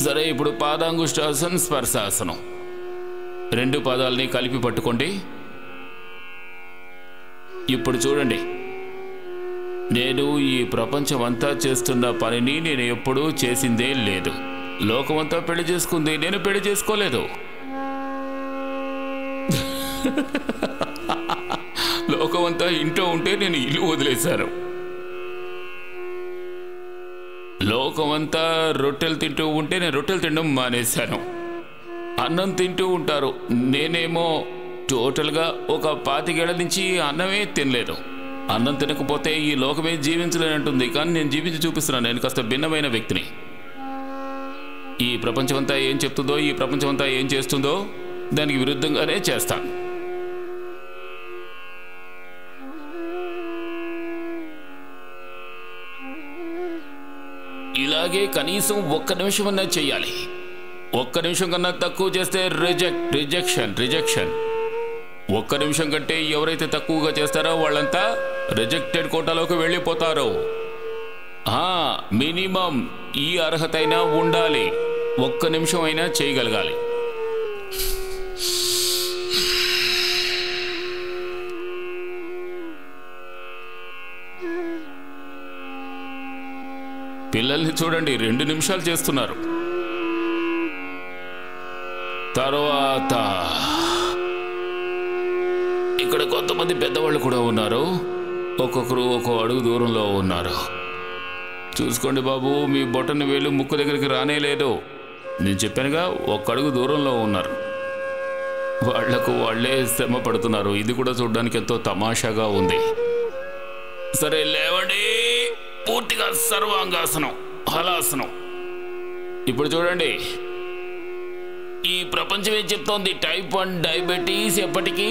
సరే, ఇప్పుడు పాదాంగుష్టాసనం, స్పర్శాసనం. 2 పాదాలని కలిపి పట్టుకోండి. ఇప్పుడు చూడండి, నేను ఈ ప్రపంచం అంతా చేస్తున్న పనిని నేను ఎప్పుడూ చేసిందే లేదు. లోకమంతా పెళ్లి చేసుకుంది, నేను పెళ్లి చేసుకోలేదు. లోకమంతా ఇంట్లో ఉంటే నేను ఇల్లు వదిలేశాను. లోకమంతా రొట్టెలు తింటూ ఉంటే నేను రొట్టెలు తినడం మానేశాను. అన్నం తింటూ ఉంటారు, నేనేమో టోటల్గా ఒక 25 ఏళ్ల నుంచి అన్నమే తినలేదు. అన్నం తినకపోతే ఈ లోకమే జీవించలేనంటుంది, కానీ నేను జీవించి చూపిస్తున్నాను. నేను కాస్త భిన్నమైన వ్యక్తిని. ఈ ప్రపంచమంతా ఏం చెప్తుందో, ఈ ప్రపంచమంతా ఏం చేస్తుందో దానికి విరుద్ధంగానే చేస్తాను. ఇలాగే కనీసం 1 నిమిషమన్నా చెయ్యాలి. 1 నిమిషం కన్నా తక్కువ చేస్తే రిజెక్షన్. 1 నిమిషం కంటే ఎవరైతే తక్కువగా చేస్తారో వాళ్ళంతా రిజెక్టెడ్ కోటాలోకి వెళ్ళిపోతారు. మినిమం ఈ అర్హత అయినా ఉండాలి. 1 నిమిషం అయినా చేయగలగాలి. పిల్లల్ని చూడండి, 2 నిమిషాలు చేస్తున్నారు. తర్వాత ఇక్కడ కొంతమంది పెద్దవాళ్ళు కూడా ఉన్నారు. ఒక్కొక్కరు ఒక్కో అడుగు దూరంలో ఉన్నారు. చూసుకోండి బాబు, మీ బొటన వేలు ముక్కు దగ్గరికి రానే లేదు. నేను చెప్పానుగా, 1 అడుగు దూరంలో ఉన్నారు. వాళ్లకు వాళ్లే శ్రమ పడుతున్నారు. ఇది కూడా చూడడానికి ఎంతో తమాషాగా ఉంది. సరే, లేవండి. పూర్తిగా సర్వాంగాసనం, హలాసనం. ఇప్పుడు చూడండి, ఈ ప్రపంచం ఏం చెప్తోంది? టైప్ 1 డయాబెటీస్ ఎప్పటికీ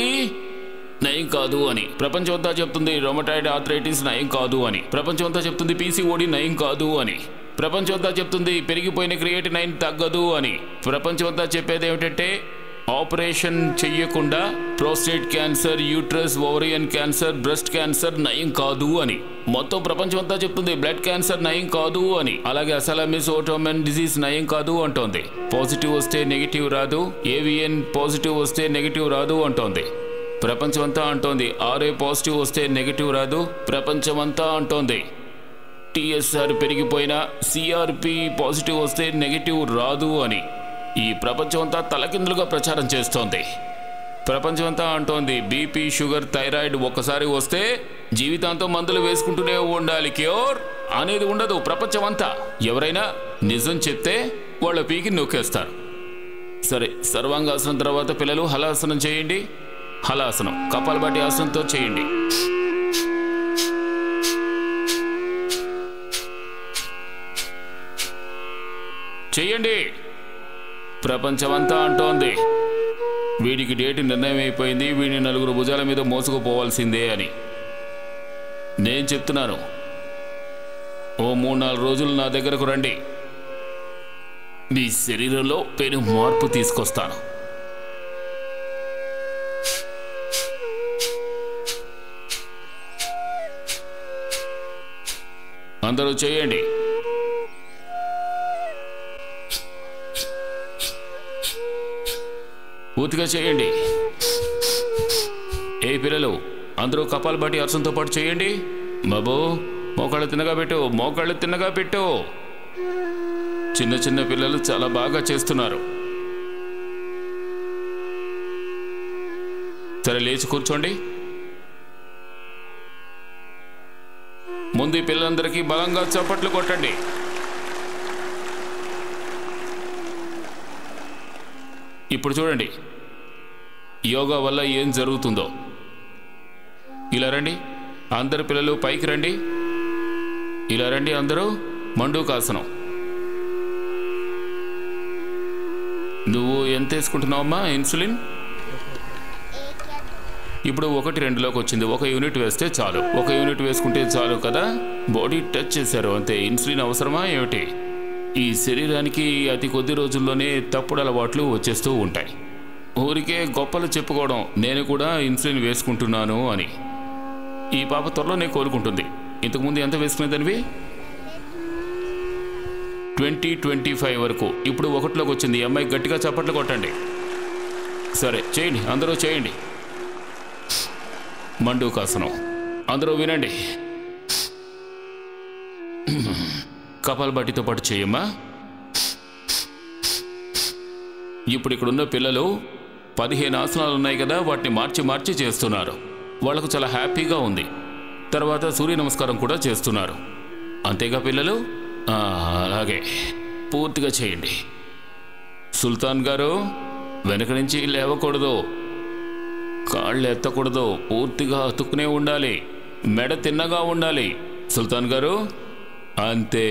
నయం కాదు అని. ప్రపంచం అంతా చెప్తుంది రొమటాయిడ్ ఆర్థరైటిస్ నయం కాదు అని. ప్రపంచం అంతా చెప్తుంది పీసీఓడి నయం కాదు అని. ప్రపంచం అంతా చెప్తుంది పెరిగిపోయిన క్రియేటినైన్ తగ్గదు అని. ప్రపంచం అంతా చెప్పేది ఏమిటంటే ఆపరేషన్ చెయ్యకుండా prostate cancer, uterus, ovarian cancer, breast cancer నయం కాదు అని. మొత్తం ప్రపంచం అంతా చెప్తుంది బ్లడ్ క్యాన్సర్ నయం కాదు అని. అలాగే అసలామిస్ ఓటోమెన్ డిసీజ్ నయం కాదు అంటోంది. పాజిటివ్ వస్తే నెగిటివ్ రాదు, ఏవిఎన్ పాజిటివ్ వస్తే నెగిటివ్ రాదు అంటోంది. ప్రపంచమంతా అంటోంది ఆర్ఏ పాజిటివ్ వస్తే నెగిటివ్ రాదు. ప్రపంచమంతా అంటోంది టీఎస్ఆర్ పెరిగిపోయినా సిఆర్పి పాజిటివ్ వస్తే నెగిటివ్ రాదు అని. ఈ ప్రపంచమంతా తలకిందులుగా ప్రచారం చేస్తోంది. ప్రపంచమంతా అంటోంది బీపీ, షుగర్, థైరాయిడ్ ఒక్కసారి వస్తే జీవితాంతం మందులు వేసుకుంటూనే ఉండాలి, క్యూర్ అనేది ఉండదు. ప్రపంచమంతా ఎవరైనా నిజం చెప్తే వాళ్ళ పీకి నొక్కేస్తారు. సరే, సర్వాంగాసనం తర్వాత పిల్లలు హలాసనం చేయండి. హలాసనం కపాలభాటి ఆసనంతో చేయండి. చెయ్యండి. ప్రపంచమంతా అంటోంది వీడికి డేట్ నిర్ణయం అయిపోయింది, వీడిని 4 భుజాల మీద మోసుకుపోవాల్సిందే అని. నేను చెప్తున్నాను, ఓ 3-4 రోజులు నా దగ్గరకు రండి, మీ శరీరంలో పెను మార్పు తీసుకొస్తాను. అందరూ చేయండి. పూర్తిగా చేయండి. ఏ పిల్లలు అందరూ కపాలభాటి ఆసనంతో పాటు చేయండి. బాబు, మోకాళ్ళు తిన్నగా పెట్టు, మోకాళ్ళు తిన్నగా పెట్టు. చిన్న చిన్న పిల్లలు చాలా బాగా చేస్తున్నారు. సరే, లేచి కూర్చోండి. ముందు ఈ పిల్లలందరికీ బలంగా చప్పట్లు కొట్టండి. ఇప్పుడు చూడండి యోగా వల్ల ఏం జరుగుతుందో. ఇలా రండి, అందరు పిల్లలు పైకి రండి. ఇలా రండి అందరూ. మండూకాసనం. నువ్వు ఎంత వేసుకుంటున్నావమ్మా ఇన్సులిన్? ఇప్పుడు 1-2లోకి వచ్చింది. 1 యూనిట్ వేస్తే చాలు. 1 యూనిట్ వేసుకుంటే చాలు కదా. బాడీ టచ్ చేశారు అంతే. ఇన్సులిన్ అవసరమా ఏమిటి? ఈ శరీరానికి అతి కొద్ది రోజుల్లోనే తప్పుడు అలవాట్లు వచ్చేస్తూ ఉంటాయి. ఊరికే గొప్పలు చెప్పుకోవడం, నేను కూడా ఇన్సులిన్ వేసుకుంటున్నాను అని. ఈ పాప త్వరలోనే కోలుకుంటుంది. ఇంతకుముందు ఎంత వేసుకునేదానివి? 2025 వరకు. ఇప్పుడు 1లోకి వచ్చింది. ఈ అమ్మాయి గట్టిగా చప్పట్లు కొట్టండి. సరే చేయండి, అందరూ చేయండి. మండూకాసనం అందరూ వినండి. కపాలభాతితో పాటు చేయమ్మా. ఇప్పుడు ఇక్కడున్న పిల్లలు 15 ఆసనాలు ఉన్నాయి కదా, వాటిని మార్చి మార్చి చేస్తున్నారు. వాళ్ళకు చాలా హ్యాపీగా ఉంది. తర్వాత సూర్య నమస్కారం కూడా చేస్తున్నారు. అంతేగా పిల్లలు? అలాగే పూర్తిగా చేయండి. సుల్తాన్ గారు వెనక నుంచి లేవకూడదు, కాళ్ళు ఎత్తకూడదు, పూర్తిగా అతుక్కునే ఉండాలి, మెడ తిన్నగా ఉండాలి. సుల్తాన్ గారు అంతే,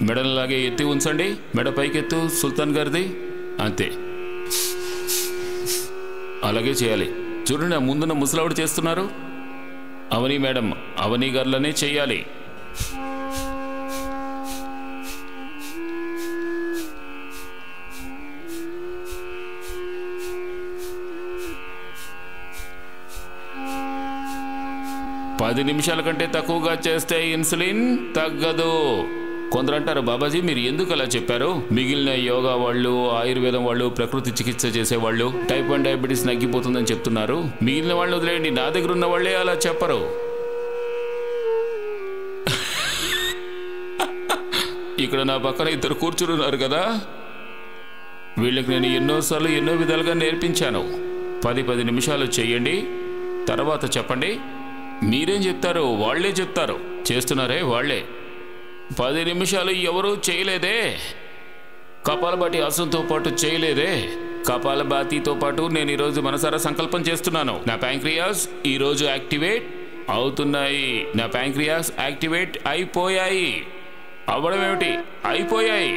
మెడలాగే ఎత్తి ఉంచండి. మెడ పైకెత్తు సుల్తాన్ గారిది. అంతే, అలాగే చేయాలి. చూడండి, ఆ ముందున్న ముసలావిడ చేస్తున్నారు. అవని మేడం, అవని గారులనే చెయ్యాలి. పది నిమిషాల కంటే తక్కువగా చేస్తే ఇన్సులిన్ తగ్గదు. కొందరు అంటారు, బాబాజీ మీరు ఎందుకు అలా చెప్పారు? మిగిలిన యోగా వాళ్ళు, ఆయుర్వేదం వాళ్ళు, ప్రకృతి చికిత్స చేసేవాళ్ళు టైప్ 1 డయాబెటీస్ తగ్గిపోతుందని చెప్తున్నారు. మిగిలిన వాళ్ళు వదిలేయండి, నా దగ్గర ఉన్న వాళ్ళే అలా చెప్పరు. ఇక్కడ నా పక్కన ఇద్దరు కూర్చున్నారు కదా, వీళ్ళకి నేను ఎన్నోసార్లు ఎన్నో విధాలుగా నేర్పించాను. 10 నిమిషాలు చేయండి, తర్వాత చెప్పండి. మీరేం చెప్తారు? వాళ్లే చెప్తారు. చేస్తున్నారే వాళ్లే. 10 నిమిషాలు ఎవరూ చేయలేదే. కపాలభాతి ఆసనంతో పాటు చేయలేదే. కపాలభాతితో పాటు నేను ఈరోజు మనసారా సంకల్పం చేస్తున్నాను. నా ప్యాంక్రియాస్ ఈరోజు యాక్టివేట్ అవుతున్నాయి. నా ప్యాంక్రియాస్ యాక్టివేట్ అయిపోయాయి. అవ్వడం ఏమిటి? అయిపోయాయి.